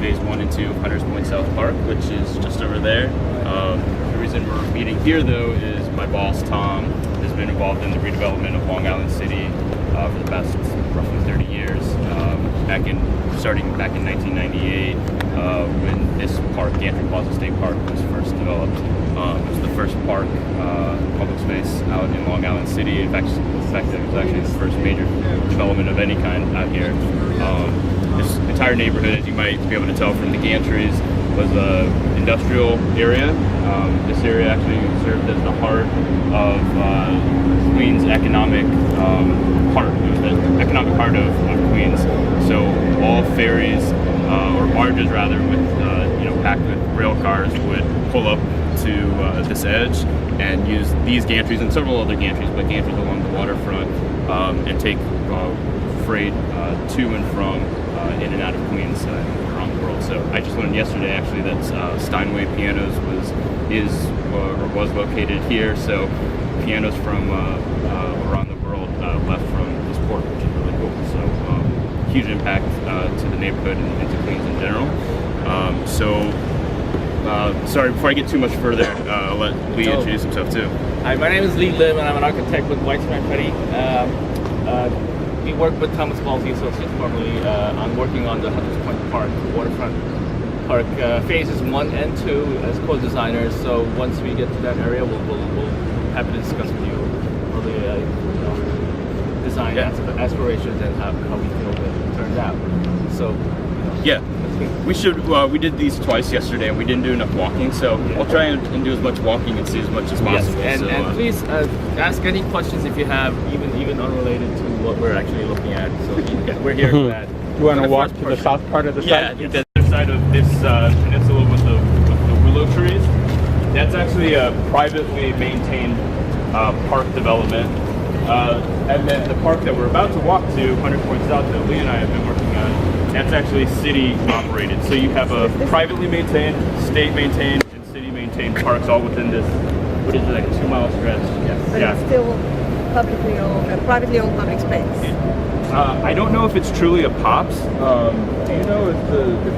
phase 1 and 2 of Hunters Point South Park, which is just over there. The reason we're meeting here, though, is my boss, Tom, has been involved in the redevelopment of Long Island City for the past roughly 30 years. Starting back in 1998, when this park, Gantry Plaza State Park, was first developed. It was the first park, public space out in Long Island City. In fact, it was actually the first major development of any kind out here. This entire neighborhood, as you might be able to tell from the gantries, was an industrial area. This area actually served as the heart of Queens' economic heart. It was the economic heart of Queens. So all ferries, or barges rather, packed with rail cars would pull up to this edge and use these gantries and several other gantries, but gantries along the waterfront, and take freight to and from in and out of Queens around the world. So I just learned yesterday actually that Steinway Pianos was located here. So pianos from around the world left from this port, which is really cool. So huge impact to the neighborhood and to Queens in general. Sorry, before I get too much further, I'll let Lee introduce himself too. Hi, my name is Lee Lim, and I'm an architect with Weitzman Petty. We work with Thomas Balsey Associates formerly on working on the Hunters Point Park, waterfront park, phases 1 and 2 as co-designers. So once we get to that area, we'll happy to discuss with you all the design aspirations and how we feel that it turns out. So yeah. We did these twice yesterday, and we didn't do enough walking, so I'll try and do as much walking and see as much as possible. Yes, and please ask any questions if you have, even unrelated to what we're actually looking at. So we're here for that. You want to walk to the south part of the site? Yeah, the other side of this peninsula with the willow trees. That's actually a privately maintained park development. And then the park that we're about to walk to, Hunters Point South, that Lee and I have been working on, that's actually city operated. So you have a privately maintained, state maintained, and city maintained parks all within this, what is it, like a 2-mile stretch? Yes. But it's still privately owned public space. I don't know if it's truly a POPs. Do you know if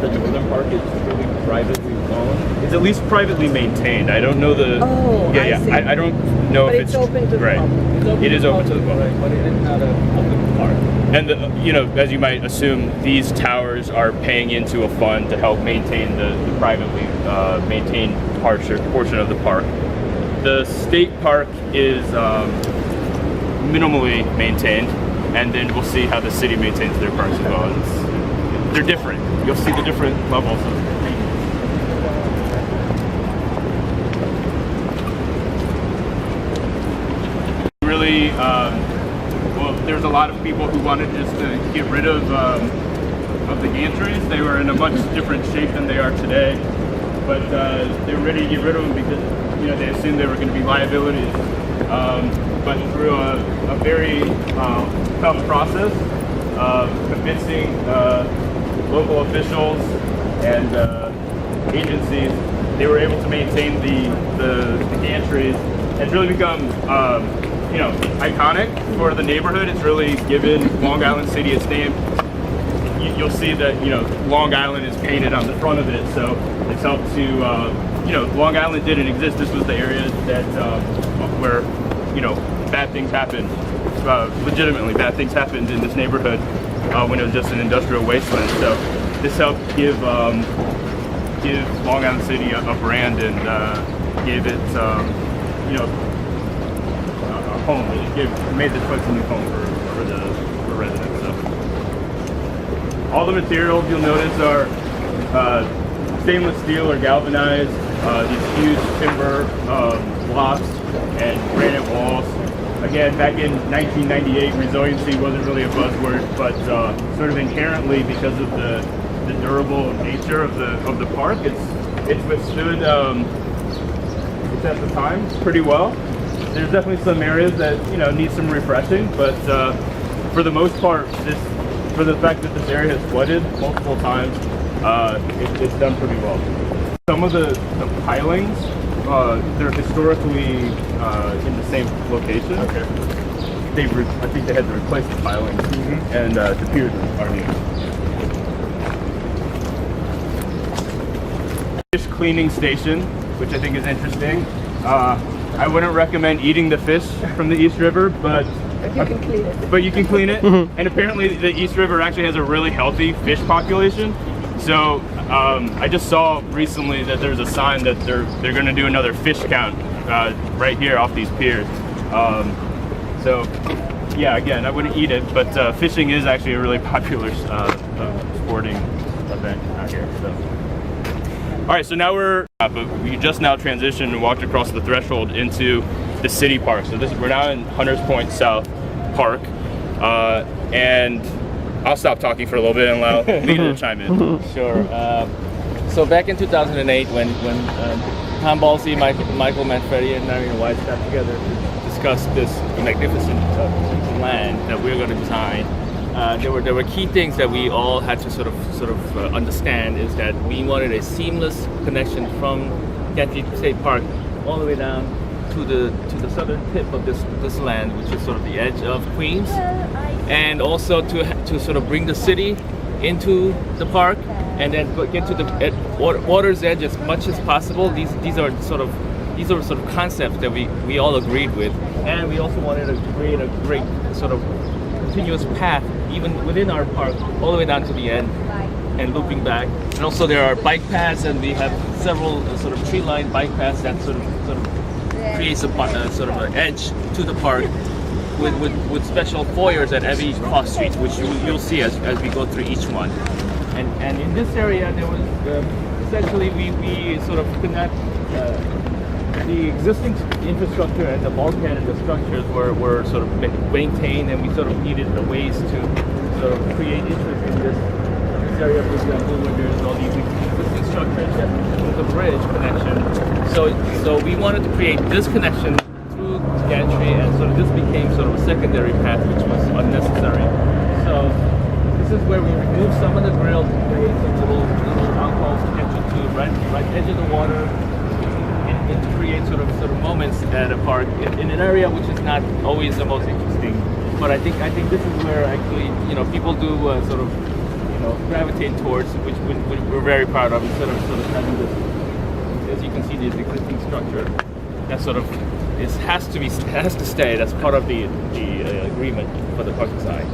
the Northern Park is truly privately owned? It's at least privately maintained. I don't know the. Oh, I see. I don't know but if it's open to the public. It is open to the public, but it is not a public park. And as you might assume, these towers are paying into a fund to help maintain the privately maintained portion of the park. The state park is minimally maintained, and then we'll see how the city maintains their parks as well. They're different. You'll see the different levels of maintenance. Really, there's a lot of people who wanted just to get rid of the gantries. They were in a much different shape than they are today, but they were ready to get rid of them because they assumed they were going to be liabilities. But through a very tough process of convincing local officials and agencies, they were able to maintain the gantries and really become iconic for the neighborhood. It's really given Long Island City its name. You'll see that Long Island is painted on the front of it, so it's helped to Long Island didn't exist. This was the area that where bad things happened. Legitimately bad things happened in this neighborhood when it was just an industrial wasteland. So this helped give Long Island City a brand and gave it a home. It made this place a new home for the residents. So all the materials you'll notice are stainless steel or galvanized. These huge timber blocks and granite walls. Again, back in 1998, resiliency wasn't really a buzzword, but sort of inherently, because of the durable nature of the park, it's withstood it's at the time pretty well. There's definitely some areas that need some refreshing, but for the most part, for the fact that this area has flooded multiple times, it's done pretty well. Some of the pilings, they're historically in the same location. Okay. I think they had to replace the pilings, and the piers are new. fish cleaning station, which I think is interesting. I wouldn't recommend eating the fish from the East River, but If you can clean it. you can clean it. And apparently the East River actually has a really healthy fish population. So I just saw recently that there's a sign that they're going to do another fish count right here off these piers. So yeah, again, I wouldn't eat it, but fishing is actually a really popular sporting event out here. So. All right, so now but we just now transitioned and walked across the threshold into the city park. So we're now in Hunters Point South Park, and I'll stop talking for a little bit and allow Lita to chime in. Sure. So back in 2008, when Tom Balsey, Michael Manfredi, and Marion White got together to discuss this magnificent land that we're going to design, there were key things that we all had to sort of understand. Is that we wanted a seamless connection from Kansas State Park all the way down to the southern tip of this land, which is sort of the edge of Queens, and also to sort of bring the city into the park, and then get to the water's edge as much as possible. These are sort of concepts that we all agreed with, and we also wanted to create a great sort of continuous path even within our park all the way down to the end and looping back. And also there are bike paths, and we have several sort of tree-lined bike paths that sort of creates a sort of an edge to the park with special foyers at every cross street, which you'll see as we go through each one. And in this area, there was essentially we sort of connect the existing infrastructure and the bulkhead and the structures were sort of maintained, and we sort of needed the ways to sort of create interest in this area. For example, where there's all these existing structures that with a bridge connection. So we wanted to create this connection through gantry, and sort of this became sort of a secondary path, which was unnecessary. So this is where we removed some of the grills to create some little alcoves to get you to right edge of the water, and to create sort of moments at a park in an area which is not always the most interesting. But I think this is where actually people do sort of gravitate towards, which we're very proud of. Instead of having this, as you can see, this existing structure that sort of has to stay. That's part of the agreement for the park design.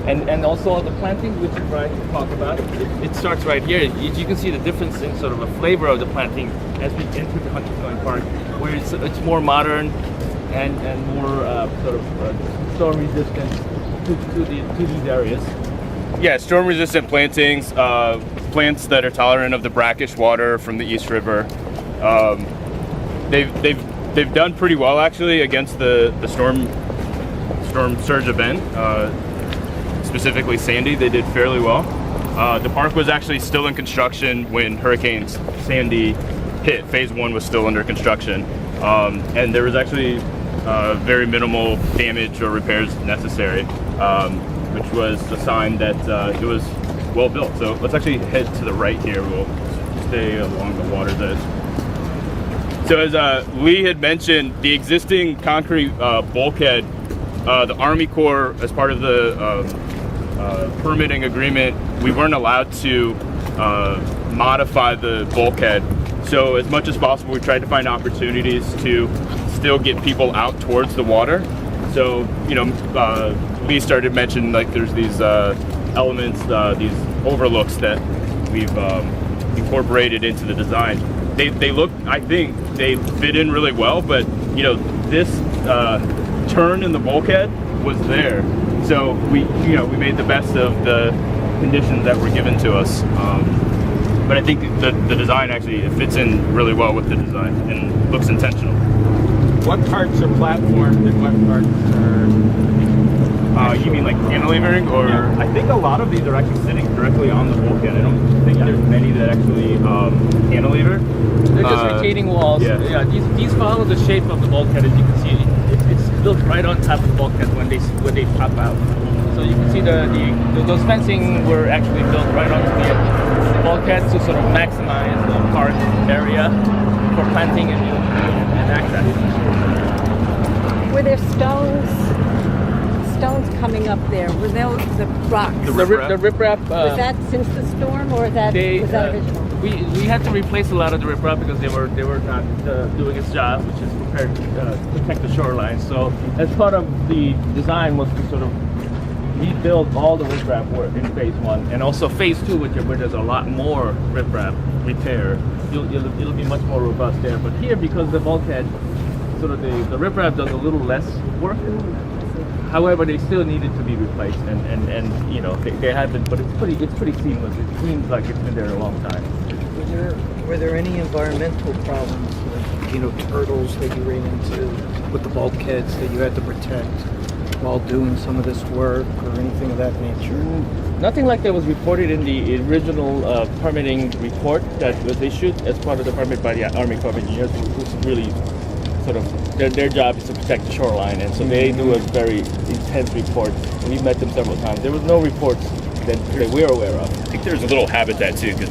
And also the planting, which Brian can talk about, it starts right here. You can see the difference in sort of a flavor of the planting as we enter the Hunters Point Park, where it's more modern and more sort of storm resistant to these areas. Yeah, storm resistant plantings, plants that are tolerant of the brackish water from the East River. They've done pretty well actually against the storm surge event. Specifically Sandy, they did fairly well. The park was actually still in construction when Hurricane Sandy hit. Phase 1 was still under construction, and there was actually very minimal damage or repairs necessary, which was a sign that it was well built. So let's actually head to the right here. We'll stay along the water's edge. So as Lee had mentioned, the existing concrete bulkhead, the Army Corps, as part of the permitting agreement, we weren't allowed to modify the bulkhead. So as much as possible, we tried to find opportunities to still get people out towards the water. So, Lee started mentioning like there's these elements, these overlooks that we've incorporated into the design. They look, I think they fit in really well, but this turn in the bulkhead was there. So we made the best of the conditions that were given to us. But I think the design actually it fits in really well with the design and looks intentional. What parts are platformed and what parts are? You mean like cantilevering, or? Yeah. I think a lot of these are actually sitting directly on the bulkhead. I don't think there's many that actually cantilever. They're just retaining walls. Yeah. These follow the shape of the bulkhead, as you can see. It's built right on top of the bulkhead when they pop out. So you can see those fencing were actually built right onto the bulkhead to sort of maximize the park area for planting and access. Were there stones coming up there? Were those the rocks? The riprap. Was that since the storm, or was that original? we had to replace a lot of the riprap because they were not doing its job, which is prepared to protect the shoreline. So as part of the design was to sort of rebuild all the riprap work in phase 1, and also phase 2, where there's a lot more riprap repair. It'll be much more robust there. But here, because the bulkhead, sort of the riprap does a little less work. However, they still needed to be replaced, and you know they have been, but it's pretty seamless. It seems like it's been there a long time. Were there any environmental problems, like, turtles that you ran into with the bulkheads that you had to protect while doing some of this work, or anything of that nature? Nothing like that was reported in the original permitting report that was issued as part of the permit by the Army Corps of Engineers, who's really sort of their job is to protect the shoreline, and so they do a very intense report. We've met them several times. There was no reports that we're aware of. I think there's a little habit too, because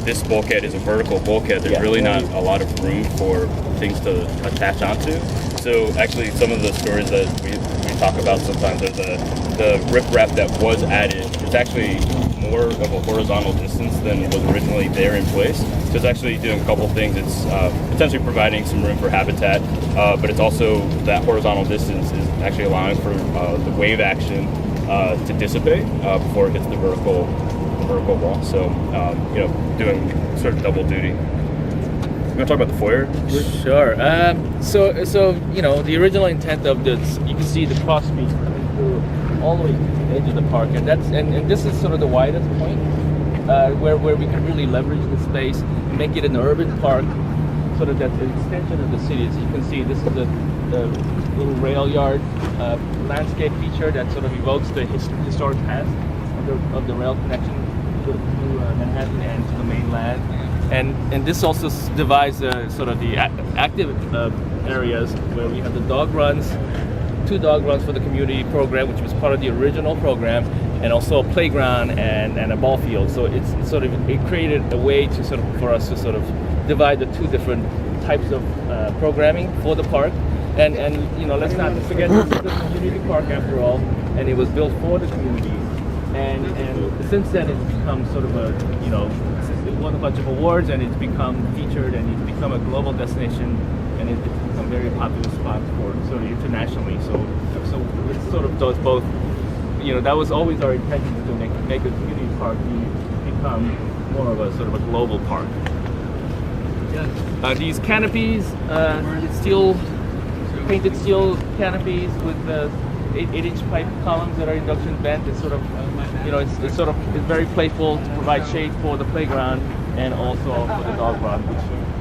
this bulkhead is a vertical bulkhead. There's really not a lot of room for things to attach onto. So actually, some of the stories that we talk about sometimes are the riprap that was added. It's actually more of a horizontal distance than was originally there in place. So it's actually doing a couple things. It's potentially providing some room for habitat, but it's also that horizontal distance is actually allowing for the wave action to dissipate before it hits the vertical wall. So doing sort of double duty. You want to talk about the foyer? Sure. So the original intent of this, you can see the cross streets coming through all the way to the edge of the park, and this is sort of the widest point where we can really leverage the space and make it an urban park, sort of that's an extension of the city. As you can see, this is the little rail yard landscape feature that sort of evokes the historic past of the rail connection to Manhattan and to the mainland. And this also divides sort of the active areas where we have the dog runs, 2 dog runs for the community program, which was part of the original program, and also a playground and a ball field. So it created a way to for us to divide the 2 different types of programming for the park. And let's not forget, this is a community park after all, and it was built for the community. And since then it's become sort of it won a bunch of awards, and it's become featured, and it's become a global destination, and it's become a very popular spot for sort of internationally. So it sort of does both. That was always our intention, to make a community park become more of a sort of a global park. These canopies, painted steel canopies with 8-inch pipe columns that are induction bent. It's sort of, it's very playful to provide shade for the playground and also for the dog run,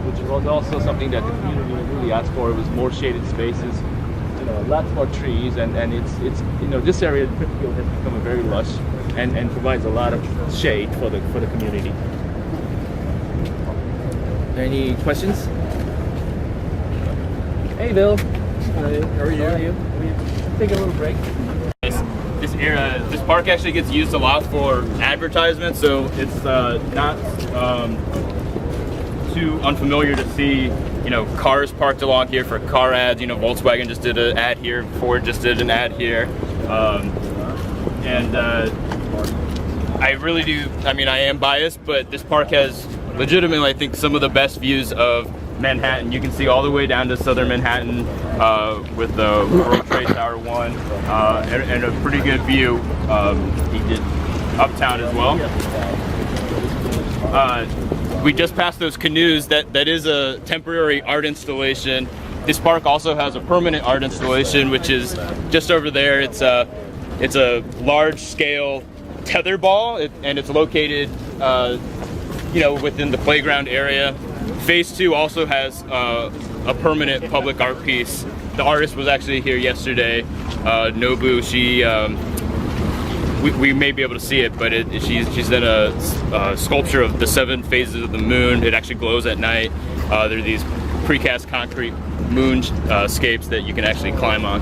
which was also something that the community really asked for. It was more shaded spaces, lots more trees, and it's this area in particular has become a very lush and provides a lot of shade for the community. Any questions? Hey, Bill. Hey, how are you? Take a little break. This park actually gets used a lot for advertisements, so it's not too unfamiliar to see cars parked along here for car ads. Volkswagen just did an ad here, Ford just did an ad here, and I really do. I mean, I am biased, but this park has legitimately, I think, some of the best views of Manhattan. You can see all the way down to southern Manhattan with the World Trade Tower 1 and a pretty good view. He did uptown as well. We just passed those canoes. That is a temporary art installation. This park also has a permanent art installation, which is just over there. It's a large-scale tetherball, and it's located within the playground area. Phase 2 also has a permanent public art piece. The artist was actually here yesterday, Nobu. She, we may be able to see it, but she's in a sculpture of the 7 phases of the moon. It actually glows at night. There are these precast concrete moonscapes that you can actually climb on.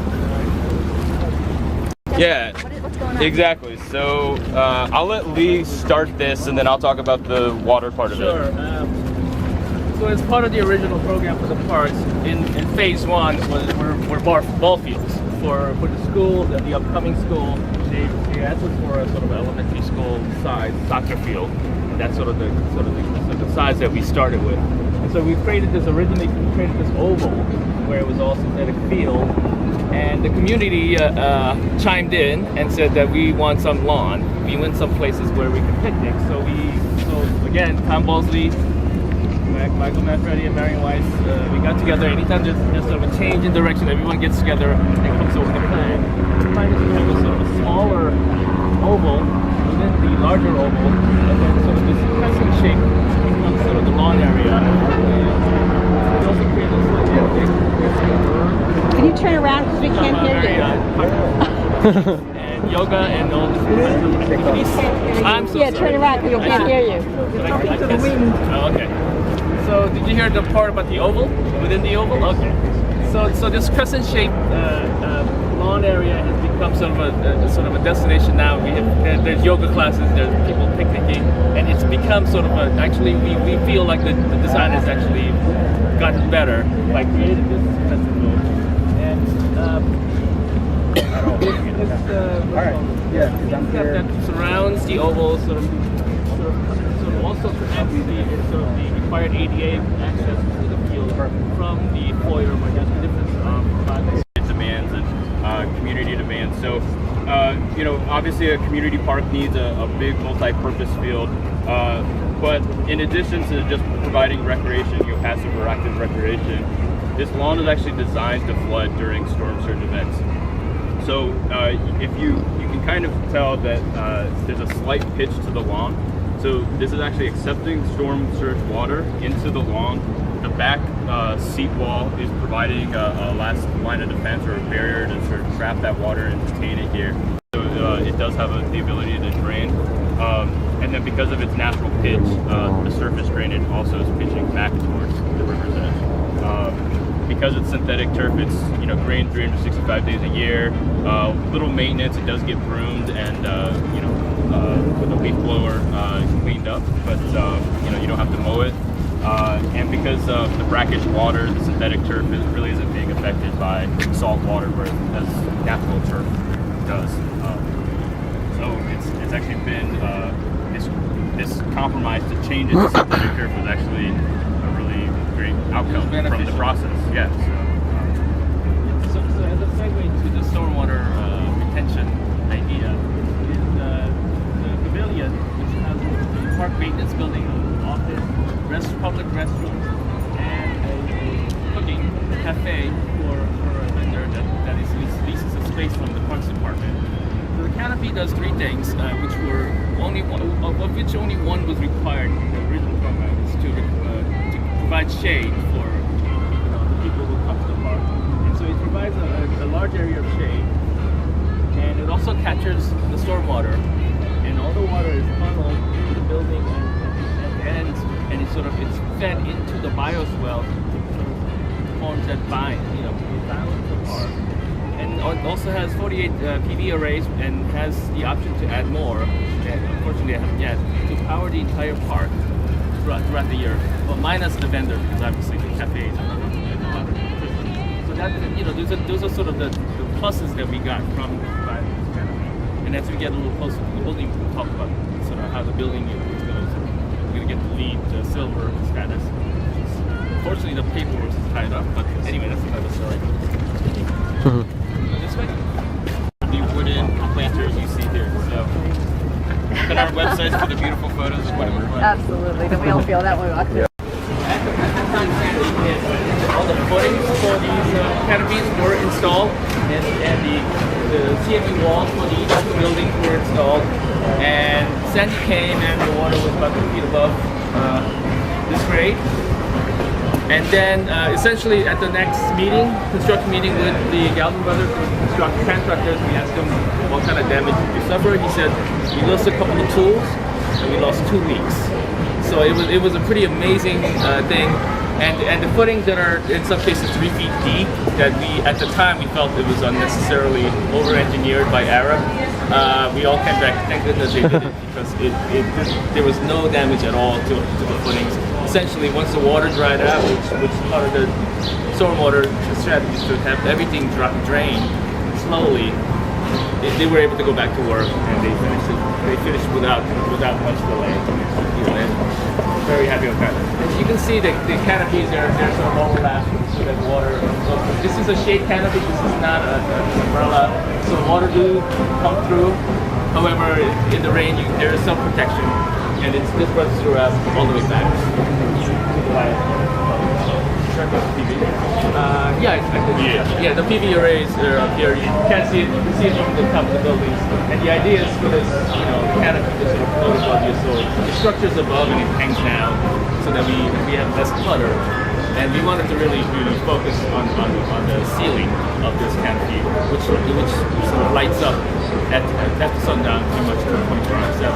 Yeah, What's going on? exactly. So I'll let Lee start this, and then I'll talk about the water part of Sure. it. So as part of the original program for the parks, in phase 1 were ball fields for the school, the upcoming school. They asked us for a sort of elementary school size soccer field. That's sort of the size that we started with. And so we created this oval where it was all synthetic field, and the community chimed in and said that we want some lawn. We want some places where we can picnic. So again, Tom Balsley, Michael Manfredi, and Marion Weiss, we got together. Anytime there's sort of a change in direction, everyone gets together and comes up with a plan. The plan is to have a sort of a smaller oval within the larger oval, and then sort of this crescent shape becomes sort of the lawn area. We also create a slightly Can you turn around because we can't hear you? And yoga and all this kinds of activities. I'm so Yeah, sorry. turn around because we can't hear you. Oh, okay. So did you hear the part about the oval? Within the oval? Okay. So this crescent-shaped lawn area has become sort of a destination now. There's yoga classes, there's people picnicking, and it's become sort of actually we feel like the design has actually gotten better by creating this crescent oval. That surrounds the oval, sort of also connects the required ADA access to the field from the foyer, where there's different demands and community demands. So, obviously a community park needs a big multi-purpose field. But in addition to just providing recreation, passive or active recreation, this lawn is actually designed to flood during storm surge events. So if you can kind of tell that there's a slight pitch to the lawn. So this is actually accepting storm surge water into the lawn. The back seat wall is providing a last line of defense or a barrier to sort of trap that water and detain it here. So it does have the ability to drain. And then because of its natural pitch, the surface drainage also is pitching back towards the river's edge. Because it's synthetic turf, it's drained 365 days a year. Little maintenance, it does get broomed and with a leaf blower cleaned up, but you don't have to mow it. And because of the brackish water, the synthetic turf really isn't being affected by salt water as natural turf does. So it's actually been this compromise to change it to synthetic turf was actually a really great outcome from the process. Yeah. So as a segue to the stormwater retention idea, is the pavilion, which has the park maintenance building, office, public restrooms, and a cooking cafe for a vendor that leases a space from the Parks Department. So the canopy does three things, which were only one was required in the original program, is to provide shade for the people who come to the park. And so it provides a large area of shade, and it also captures the stormwater, and all the water is funneled into the building and it's fed into the bioswale to forms that balance the park. And it also has 48 PV arrays and has the option to add more, that unfortunately I haven't yet, to power the entire park throughout the year. Well, minus the vendor, because obviously the cafes are not going to allow it. So that, those are sort of the pluses that we got from providing this canopy. And as we get a little closer to the building, we'll talk about sort of how the building is going to get the LEED silver status. Unfortunately, the paperwork is tied up, but anyway, that's another story. This way? The wooden planters you see here. So, look at our websites for the beautiful photos of what it looks like. Absolutely. Don't we all feel that way about it? All the footings for these canopies were installed, and the CME walls for each of the buildings were installed. And Sandy came, and the water was about 2 feet above this grade. And then essentially at the next construction meeting with the Galvin Brothers contractors, we asked him what kind of damage did you suffer. He said we lost a couple of tools and we lost 2 weeks. So it was a pretty amazing thing. And the footings that are in some cases 3 feet deep, that we at the time we felt it was unnecessarily over-engineered by AIA. We all came back, thank goodness they did it, because there was no damage at all to the footings. Essentially, once the water dried out, which part of the stormwater strategy is to have everything drain slowly, they were able to go back to work, and they finished without much delay. And very happy with that. As you can see, the canopies are sort of overlapping so that water. This is a shade canopy. This is not an umbrella, so water do come through. However, in the rain, there is some protection, and this runs throughout all the way back. Yeah, the PV arrays are up here. You can't see it. You can see it from the top of the buildings. And the idea is for this, canopy to sort of float above you, so the structure's above and it hangs down, so that we have less clutter. And we wanted to really focus on the ceiling of this canopy, which sort of lights up at the sundown pretty much 24/7.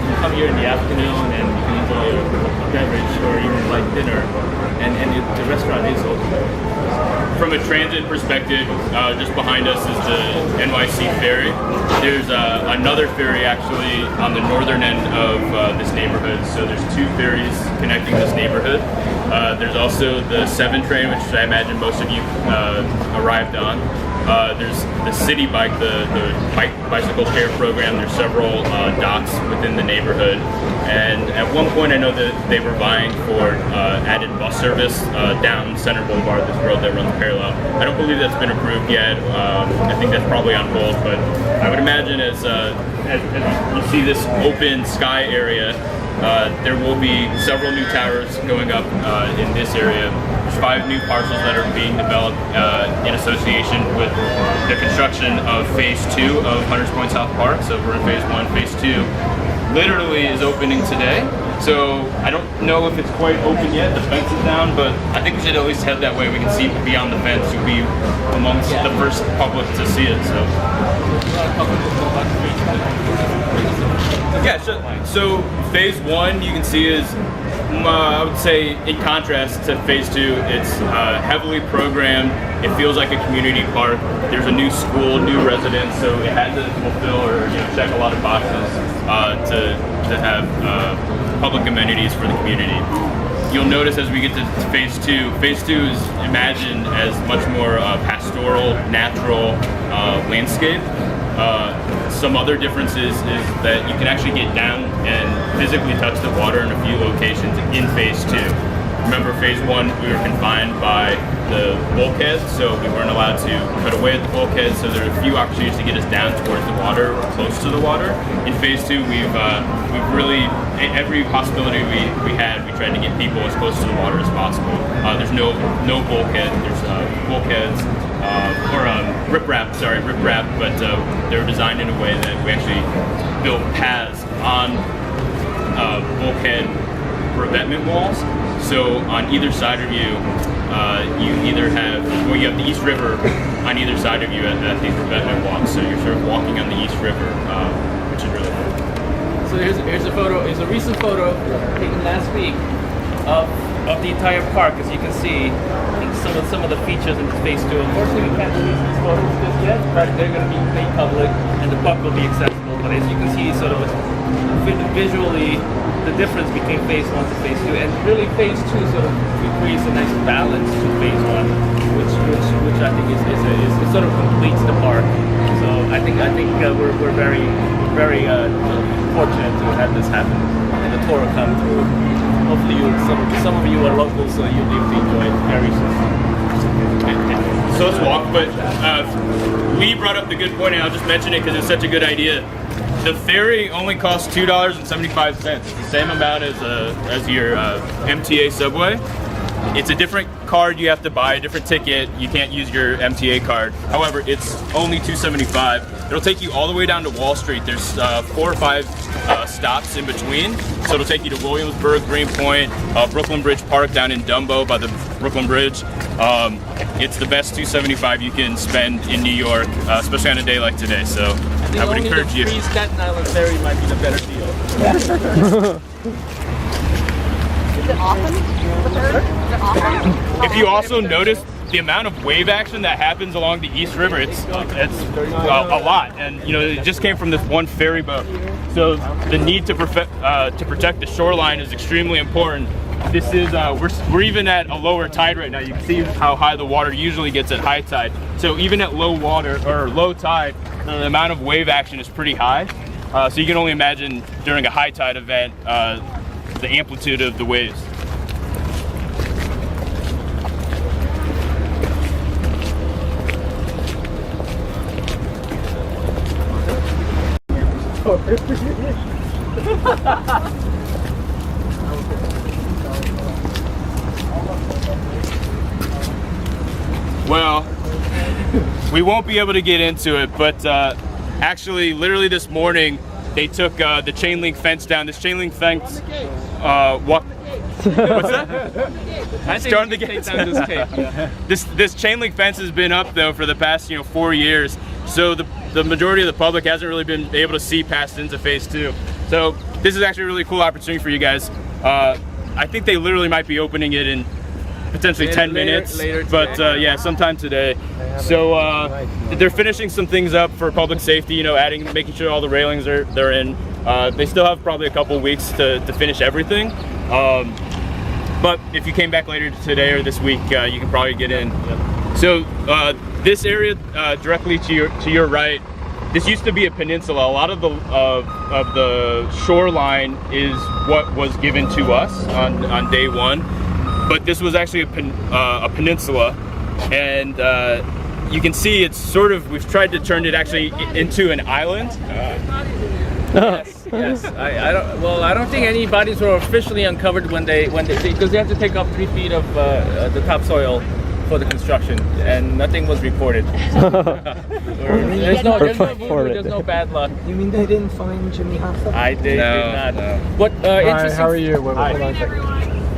You come here in the afternoon and you can enjoy a beverage or even light dinner, and the restaurant is open. From a transit perspective, just behind us is the NYC ferry. There's another ferry actually on the northern end of this neighborhood, so there's two ferries connecting this neighborhood. There's also the 7 train, which I imagine most of you arrived on. There's the city bike, the bicycle care program. There's several docks within the neighborhood, and at one point I know that they were vying for added bus service down Center Boulevard, this road that runs parallel. I don't believe that's been approved yet. I think that's probably on hold, but I would imagine as you see this open sky area, there will be several new towers going up in this area. There's 5 new parcels that are being developed in association with the construction of Phase 2 of Hunters Point South Park. So we're in Phase 1. Phase 2 literally is opening today. So I don't know if it's quite open yet. The fence is down, but I think we should at least head that way. We can see beyond the fence. You'll be amongst the first public to see it. So. Yeah, so Phase 1 you can see is, I would say, in contrast to Phase 2, it's heavily programmed. It feels like a community park. There's a new school, new residents, so it had to fulfill or check a lot of boxes to have public amenities for the community. You'll notice as we get to Phase 2, Phase 2 is imagined as much more pastoral, natural landscape. Some other differences is that you can actually get down and physically touch the water in a few locations in Phase 2. Remember, Phase 1 we were confined by the bulkheads, so we weren't allowed to cut away at the bulkheads, so there are a few opportunities to get us down towards the water or close to the water. In Phase 2 we've really, every possibility we had, we tried to get people as close to the water as possible. There's no bulkhead, there's bulkheads, riprap, but they were designed in a way that we actually built paths on bulkhead revetment walls. So on either side of you, you either have, you have the East River on either side of you at these revetment walks. So you're sort of walking on the East River, which is really cool. So here's a photo. Here's a recent photo taken last week of the entire park. As you can see, some of the features in Phase 2. Unfortunately, we can't release these photos just yet, but they're going to be made public, and the park will be accessible. But as you can see, sort of visually, the difference between Phase 1 to Phase 2, and really Phase 2 sort of creates a nice balance to Phase 1, which I think is sort of completes the park. So I think we're very fortunate to have this happen, and the tour will come through. Hopefully, some of you are local, so you'll be able to enjoy it very soon. So let's walk, but Lee brought up the good point, and I'll just mention it because it's such a good idea. The ferry only costs $2.75. It's the same amount as your MTA subway. It's a different card you have to buy, a different ticket. You can't use your MTA card. However, it's only $2.75. It'll take you all the way down to Wall Street. There's 4 or 5 stops in between. So it'll take you to Williamsburg, Greenpoint, Brooklyn Bridge Park down in Dumbo by the Brooklyn Bridge. It's the best $2.75 you can spend in New York, especially on a day like today. So I would encourage you. The free Staten Island ferry might be the better deal. Is it often? The third? Is it often? If you also notice the amount of wave action that happens along the East River, it's a lot, and it just came from this one ferry boat. So the need to protect the shoreline is extremely important. this is we're even at a lower tide right now. You can see how high the water usually gets at high tide. So even at low water or low tide, the amount of wave action is pretty high. So you can only imagine during a high tide event the amplitude of the waves. Well, we won't be able to get into it, but actually, literally this morning, they took the chain link fence down. This chain link fence, what's that? Starting to get down this tape. This chain link fence has been up though for the past 4 years. So the majority of the public hasn't really been able to see past into phase 2. So this is actually a really cool opportunity for you guys. I think they literally might be opening it in potentially 10 minutes, but yeah, sometime today. So they're finishing some things up for public safety, making sure all the railings they're in. They still have probably a couple weeks to finish everything. But if you came back later today or this week, you can probably get in. So this area directly to your right, this used to be a peninsula. A lot of the shoreline is what was given to us on day one, but this was actually a peninsula, and you can see it's we've tried to turn it actually into an island. Yes. I don't think any bodies were officially uncovered when they because they have to take off 3 feet of the topsoil for the construction, and nothing was reported. There's no bad luck. You mean they didn't find Jimmy Hoffa? I did not. No. What Hi, interesting? how are you? Hi.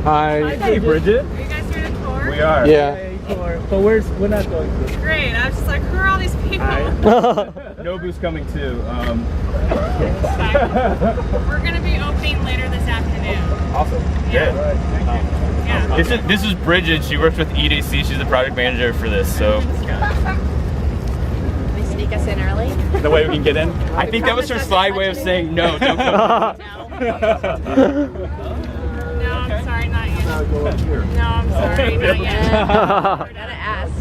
Hi. Hey, Bridget. Are you guys doing a tour? We are. Yeah. But we're not going to. Great. I was just like, who are all these people? Nobu's coming too. We're gonna be opening later this afternoon. Awesome. Yeah. Yeah. This is Bridget. She works with EDC. She's the project manager for this. So They sneak us in early. the way we can get in. I think that was her slide way of saying no. Don't come. No, I'm sorry, not yet. No, I'm sorry, not yet. Gotta ask.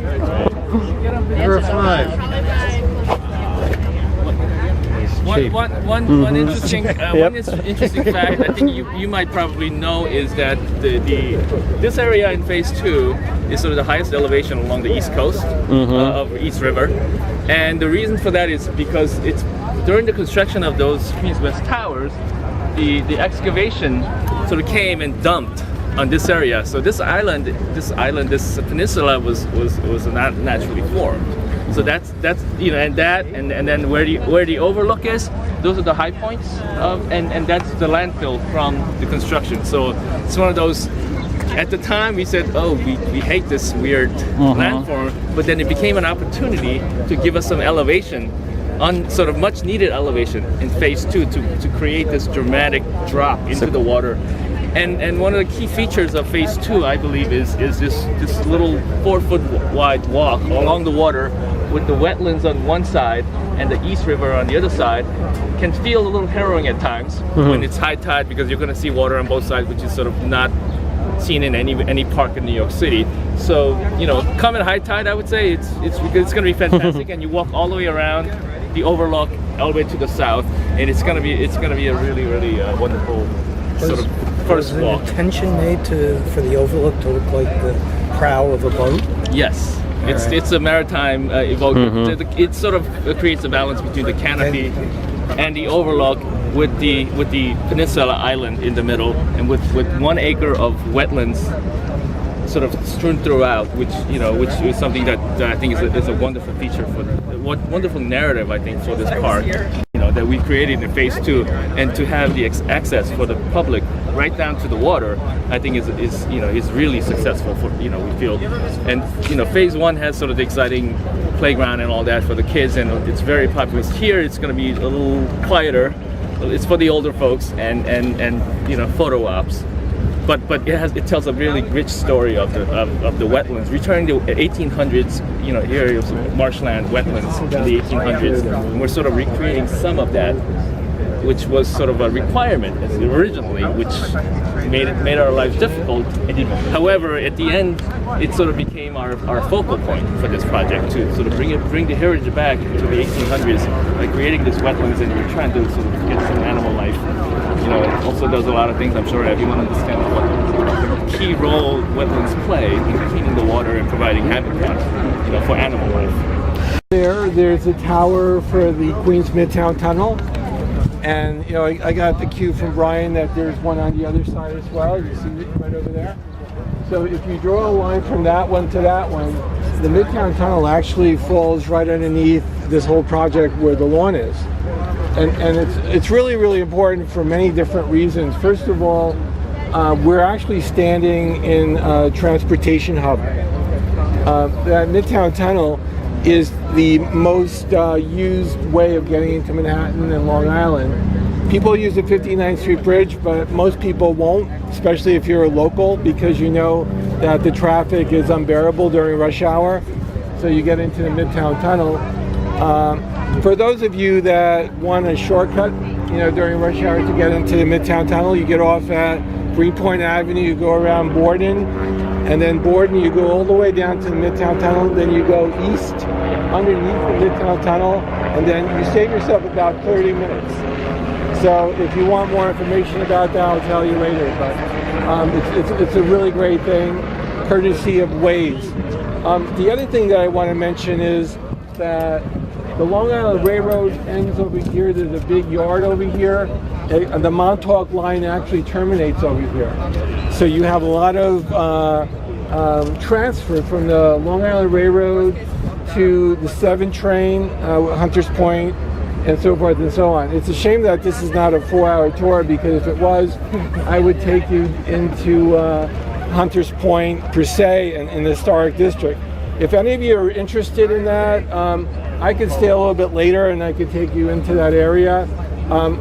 You're a 5. Probably by One interesting interesting fact I think you might probably know is that this area in phase 2 is sort of the highest elevation along the east coast of East River, and the reason for that is because it's during the construction of those Queens West Towers, the excavation sort of came and dumped on this area. So this peninsula was not naturally formed. So that's and then where the overlook is, those are the high points and that's the landfill from the construction. So it's one of those. At the time we said, oh, we hate this weird landform, but then it became an opportunity to give us some elevation, on sort of much needed elevation in phase 2 to create this dramatic drop into the water. And one of the key features of phase 2, I believe, is this little 4-foot wide walk along the water with the wetlands on one side and the East River on the other side. Can feel a little harrowing at times when it's high tide, because you're going to see water on both sides, which is sort of not seen in any park in New York City. So come at high tide, I would say it's going to be fantastic, and you walk all the way around the overlook all the way to the south, and it's going to be a really wonderful sort of first walk. Was an intention made for the overlook to look like the prow of a boat? Yes. It's a maritime evoker. It sort of creates a balance between the canopy and the overlook with the peninsula island in the middle, and with 1 acre of wetlands sort of strewn throughout, which is something that I think is a wonderful feature wonderful narrative, I think, for this park. That we created in phase 2, and to have the access for the public right down to the water, I think is really successful for we feel. And phase 1 has sort of the exciting playground and all that for the kids, and it's very popular. Here it's going to be a little quieter. It's for the older folks and photo ops. But it tells a really rich story of the wetlands. Returning to 1800s, here is marshland wetlands in the 1800s, and we're sort of recreating some of that which was sort of a requirement originally, which made our lives difficult. However, at the end, it sort of became our focal point for this project to sort of bring the heritage back to the 1800s by creating this wetlands, and we're trying to sort of get some animal life. You know, it also does a lot of things. I'm sure everyone understands what key role wetlands play in cleaning the water and providing habitat, you know, for animal life. There's a tower for the Queens Midtown Tunnel, and you know I got the cue from Brian that there's one on the other side as well. You see it right over there. So if you draw a line from that one to that one, the Midtown Tunnel actually falls right underneath this whole project where the lawn is, and it's really important for many different reasons. First of all, we're actually standing in a transportation hub. That Midtown Tunnel is the most used way of getting into Manhattan and Long Island. People use the 59th Street Bridge, but most people won't, especially if you're a local, because you know that the traffic is unbearable during rush hour. So you get into the Midtown Tunnel. For those of you that want a shortcut, you know, during rush hour to get into the Midtown Tunnel, you get off at Greenpoint Avenue, you go around Borden, and then Borden, you go all the way down to the Midtown Tunnel, then you go east underneath the Midtown Tunnel, and then you save yourself about 30 minutes. So if you want more information about that, I'll tell you later, but it's a really great thing, courtesy of Waze. The other thing that I want to mention is that the Long Island Railroad ends over here. There's a big yard over here. The Montauk line actually terminates over here. So you have a lot of transfer from the Long Island Railroad to the 7 train, Hunters Point, and so forth and so on. It's a shame that this is not a 4-hour tour, because if it was, I would take you into Hunters Point per se in the historic district. If any of you are interested in that, I could stay a little bit later and I could take you into that area.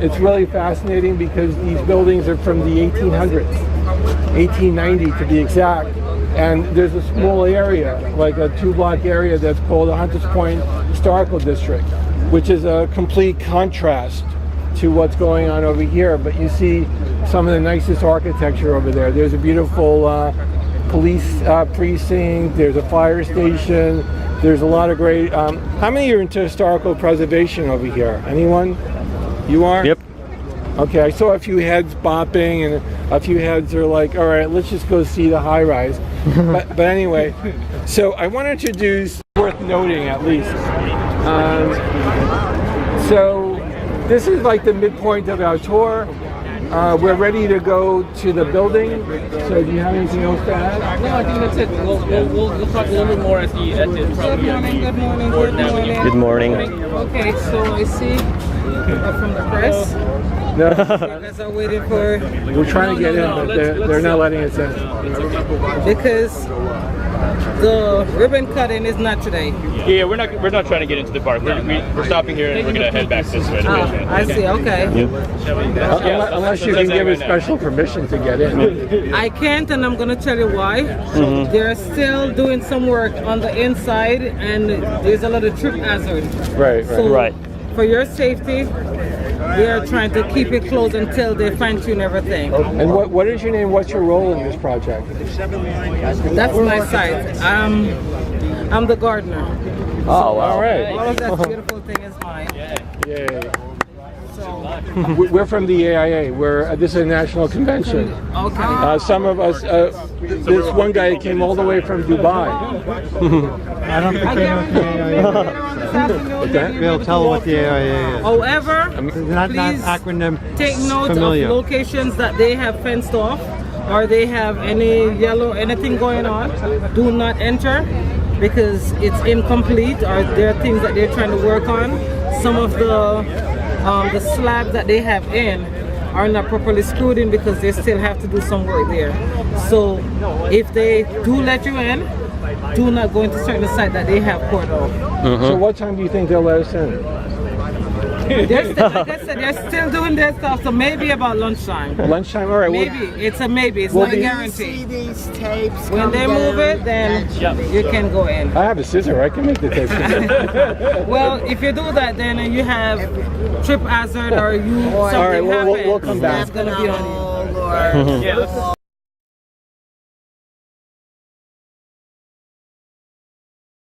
It's really fascinating because these buildings are from the 1800s, 1890 to be exact. And there's a small area, like a 2-block area, that's called the Hunters Point Historical District, which is a complete contrast to what's going on over here. But you see some of the nicest architecture over there. There's a beautiful police precinct, there's a fire station, there's a lot of great... how many are into historical preservation over here? Anyone? You are? Yep. Okay, I saw a few heads bopping, and a few heads are like, all right, let's just go see the high rise. but anyway, so I want to introduce, worth noting at least. So this is like the midpoint of our tour. We're ready to go to the building. So do you have anything else to add? No, I think that's it. We'll talk a little bit more at the probably Good morning. Good morning. Okay, so I see from the press. No, You guys are waiting for... we're trying to get in, but they're not letting us in. Because the ribbon cutting is not today. Yeah, we're not trying to get into the park. We're stopping here and we're gonna head back this way. I see, okay. Unless you can give us special permission to get in. I can't, and I'm going to tell you why. They're still doing some work on the inside, and there's a lot of trip hazard. Right. So for your safety, they are trying to keep it closed until they fine-tune everything. And what is your name? What's your role in this project? That's my site. I'm the gardener. Oh, all right. All of that beautiful thing is mine. Yay. So, We're from the AIA. This is a national convention. okay. Some of us, this one guy came all the way from Dubai. I don't think they know what the AIA is. They'll tell what the AIA is. However, Not please acronym take note familiar. of locations that they have fenced off, or they have any yellow, anything going on. Do not enter, because it's incomplete, or there are things that they're trying to work on. Some of the slabs that they have in are not properly screwed in because they still have to do some work there. So if they do let you in, do not go into certain sites that they have cordoned off. So what time do you think they'll let us in? Like I said, they're still doing their stuff, so maybe about lunchtime. Lunchtime, all right. Maybe. It's a maybe. It's not a guarantee. these tapes When they move it, then you can go in. I have a scissor. I can make the tape. Well, if you do that, then you have trip hazard or you something All right, we'll happen. come back. It's gonna be on you. or Yeah, let's